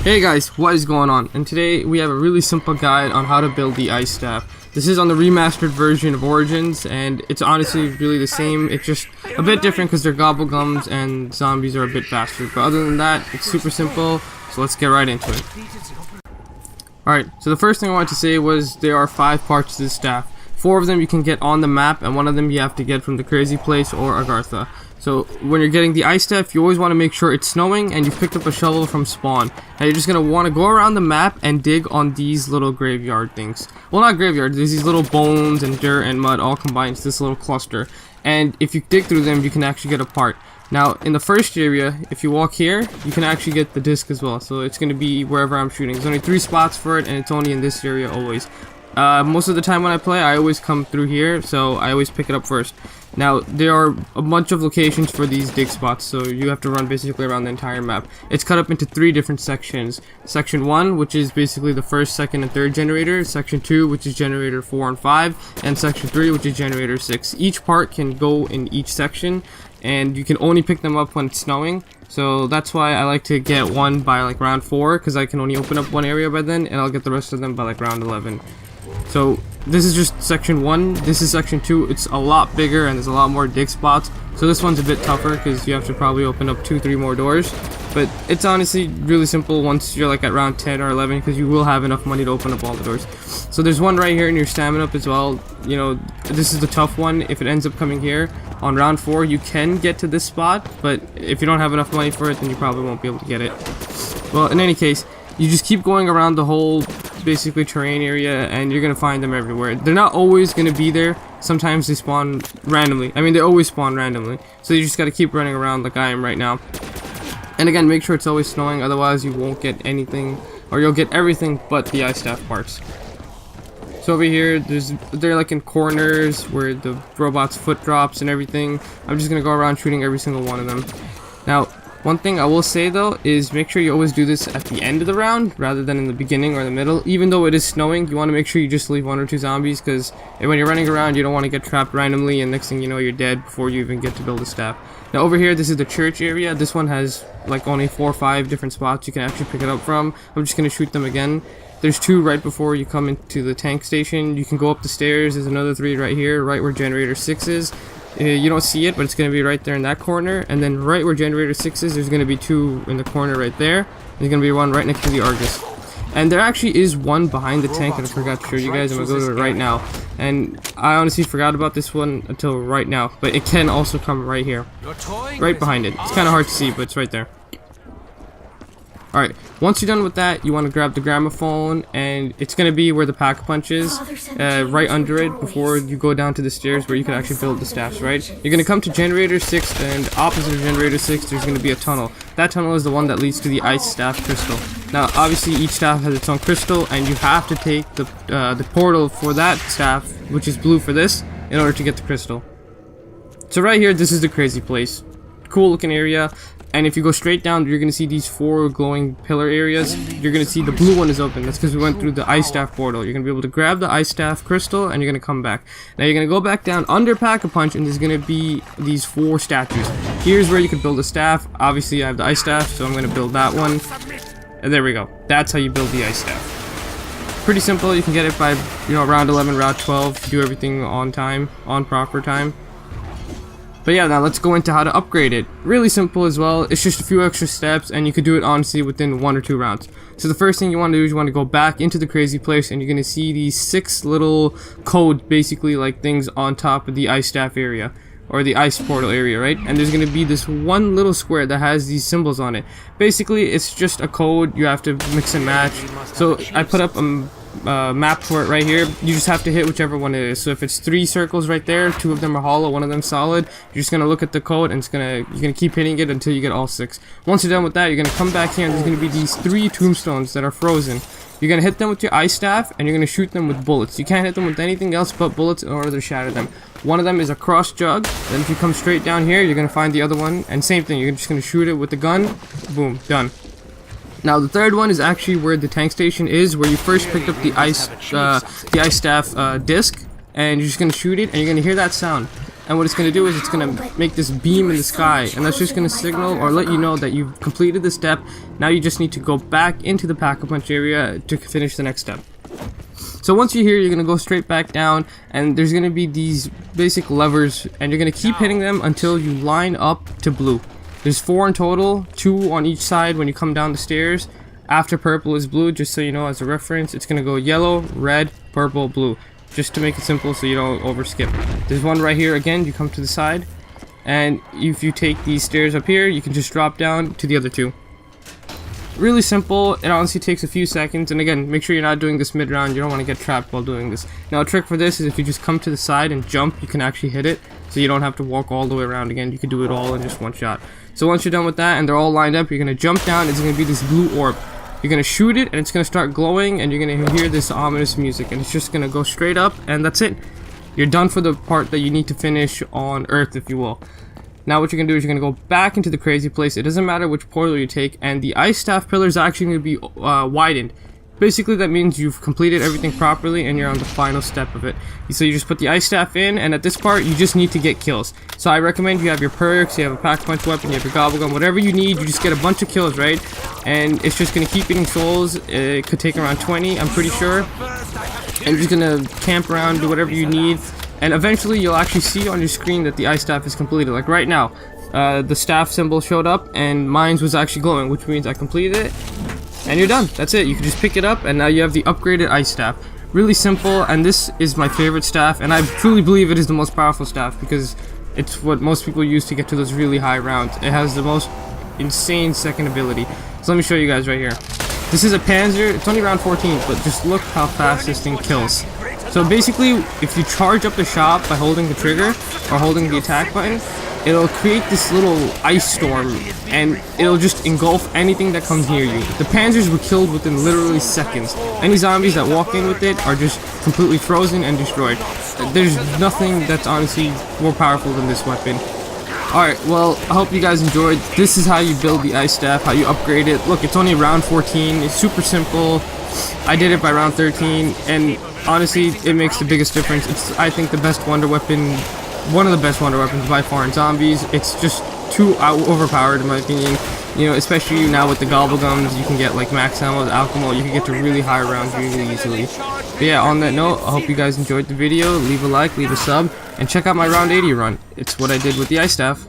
Hey guys, what is going on? And today we have a really simple guide on how to build the ice staff. This is on the remastered version of Origins, and it's honestly really the same. It's just a bit different because they're gobblegums and zombies are a bit faster. But other than that, it's super simple, so let's get right into it. Alright, so the first thing I wanted to say was there are 5 parts to this staff. 4 of them you can get on the map, and 1 of them you have to get from the Crazy Place or Agartha. So when you're getting the ice staff, you always want to make sure it's snowing and you've picked up a shovel from spawn. Now you're just going to want to go around the map and dig on these little graveyard things. Well, not graveyard, there's these little bones and dirt and mud all combined to this little cluster. And if you dig through them, you can actually get a part. Now in the first area, if you walk here, you can actually get the disc as well. So it's going to be wherever I'm shooting. There's only 3 spots for it, and it's only in this area always. Most of the time when I play, I always come through here, so I always pick it up first. Now, there are a bunch of locations for these dig spots, so you have to run basically around the entire map. It's cut up into 3 different sections. Section 1, which is basically the first, second, and third generator. Section 2, which is generator 4 and 5. And Section 3, which is generator 6. Each part can go in each section, and you can only pick them up when it's snowing. So that's why I like to get one by like round 4, because I can only open up one area by then, and I'll get the rest of them by like round 11. So this is just section 1, this is section 2, it's a lot bigger and there's a lot more dig spots. So this one's a bit tougher because you have to probably open up 2-3 more doors. But it's honestly really simple once you're like at round 10 or 11 because you will have enough money to open up all the doors. So there's one right here in your stamina up as well. You know, this is the tough one. If it ends up coming here on round 4, you can get to this spot, but if you don't have enough money for it, then you probably won't be able to get it. Well, in any case, you just keep going around the whole basically terrain area and you're gonna find them everywhere. They're not always gonna be there. Sometimes they spawn randomly. I mean, they always spawn randomly. So you just gotta keep running around like I am right now. And again, make sure it's always snowing, otherwise you won't get anything, or you'll get everything but the ice staff parts. So over here, they're like in corners where the robot's foot drops and everything. I'm just gonna go around shooting every single one of them. Now, one thing I will say though is make sure you always do this at the end of the round rather than in the beginning or the middle. Even though it is snowing, you want to make sure you just leave 1 or 2 zombies, because when you're running around you don't want to get trapped randomly and next thing you know you're dead before you even get to build a staff. Now over here, this is the church area. This one has like only 4 or 5 different spots you can actually pick it up from. I'm just going to shoot them again. There's 2 right before you come into the tank station. You can go up the stairs. There's another 3 right here, right where generator 6 is. You don't see it, but it's going to be right there in that corner. And then right where generator 6 is, there's going to be 2 in the corner right there. There's going to be 1 right next to the Argus. And there actually is 1 behind the tank that I forgot to show you guys. I'm going to go to it right now. And I honestly forgot about this one until right now. But it can also come right here. Right behind it. It's kind of hard to see, but it's right there. Alright, once you're done with that, you want to grab the gramophone, and it's going to be where the pack-a-punch is, right under it, before you go down to the stairs where you can actually build the staffs, right? You're going to come to generator 6, and opposite of generator 6, there's going to be a tunnel. That tunnel is the one that leads to the ice staff crystal. Now, obviously, each staff has its own crystal, and you have to take the portal for that staff, which is blue for this, in order to get the crystal. So right here, this is the Crazy Place. Cool looking area. And if you go straight down, you're going to see these 4 glowing pillar areas. You're going to see the blue one is open. That's because we went through the ice staff portal. You're going to be able to grab the ice staff crystal, and you're going to come back. Now you're going to go back down under Pack-a-Punch, and there's going to be these 4 statues. Here's where you can build a staff. Obviously, I have the ice staff, so I'm going to build that one. And there we go. That's how you build the ice staff. Pretty simple. You can get it by, round 11, round 12. Do everything on time, on proper time. But yeah, now let's go into how to upgrade it. Really simple as well. It's just a few extra steps, and you could do it honestly within 1 or 2 rounds. So the first thing you want to do is you want to go back into the Crazy Place, and you're going to see these 6 little code, basically like things on top of the ice staff area, or the ice portal area, right? And there's going to be this one little square that has these symbols on it. Basically, it's just a code. You have to mix and match. So I put up a map for it right here. You just have to hit whichever one it is. So if it's 3 circles right there, 2 of them are hollow, 1 of them solid, you're just gonna look at the code and you're gonna keep hitting it until you get all 6. Once you're done with that, you're gonna come back here and there's gonna be these 3 tombstones that are frozen. You're gonna hit them with your ice staff and you're gonna shoot them with bullets. You can't hit them with anything else but bullets in order to shatter them. One of them is a cross jug. Then if you come straight down here, you're gonna find the other one, and same thing, you're just gonna shoot it with the gun. Boom, done. Now the third one is actually where the tank station is, where you first picked up the ice staff disc, and you're just gonna shoot it, and you're gonna hear that sound. and what it's going to do is it's going to make this beam in the sky, and that's just going to signal or let you know that you've completed the step. Now you just need to go back into the Pack-a-Punch area to finish the next step. So once you're here, you're going to go straight back down, and there's going to be these basic levers, and you're going to keep hitting them until you line up to blue. There's 4 in total, 2 on each side when you come down the stairs. After purple is blue, just so you know as a reference, it's going to go yellow, red, purple, blue. Just to make it simple so you don't overskip. There's one right here again, you come to the side, and if you take these stairs up here, you can just drop down to the other 2. Really simple. It honestly takes a few seconds, and again, make sure you're not doing this mid-round. You don't want to get trapped while doing this. Now a trick for this is if you just come to the side and jump, you can actually hit it, so you don't have to walk all the way around again. You can do it all in just one shot. So once you're done with that and they're all lined up, you're going to jump down. It's going to be this blue orb. You're going to shoot it, and it's going to start glowing, and you're going to hear this ominous music, and it's just going to go straight up, and that's it. You're done for the part that you need to finish on Earth, if you will. Now what you're going to do is you're going to go back into the crazy place. It doesn't matter which portal you take, and the ice staff pillar is actually going to be widened. Basically that means you've completed everything properly and you're on the final step of it. So you just put the ice staff in, and at this part you just need to get kills. So I recommend you have your perks, you have a Pack-a-Punch weapon, you have your gobble gum, whatever you need, you just get a bunch of kills, right? And it's just going to keep eating souls. It could take around 20, I'm pretty sure. And you're just going to camp around, do whatever you need. And eventually you'll actually see on your screen that the ice staff is completed. Like right now, the staff symbol showed up and mine was actually glowing, which means I completed it. And you're done. That's it. You can just pick it up, and now you have the upgraded ice staff. Really simple, and this is my favorite staff, and I truly believe it is the most powerful staff because it's what most people use to get to those really high rounds. It has the most insane second ability. So let me show you guys right here. This is a Panzer. It's only round 14, but just look how fast this thing kills. So basically, if you charge up the shot by holding the trigger or holding the attack button, it'll create this little ice storm, and it'll just engulf anything that comes near you. The Panzers were killed within literally seconds. Any zombies that walk in with it are just completely frozen and destroyed. There's nothing that's honestly more powerful than this weapon. Alright, well, I hope you guys enjoyed. This is how you build the ice staff, how you upgrade it. Look, it's only round 14. It's super simple. I did it by round 13, and honestly, it makes the biggest difference. It's, I think, the best wonder weapon, one of the best wonder weapons by far in zombies. It's just too overpowered in my opinion. You know, especially now with the gobble gums, you can get like max ammo with alchemy. You can get to really high rounds really easily. But yeah, on that note, I hope you guys enjoyed the video. Leave a like, leave a sub, and check out my round 80 run. It's what I did with the ice staff.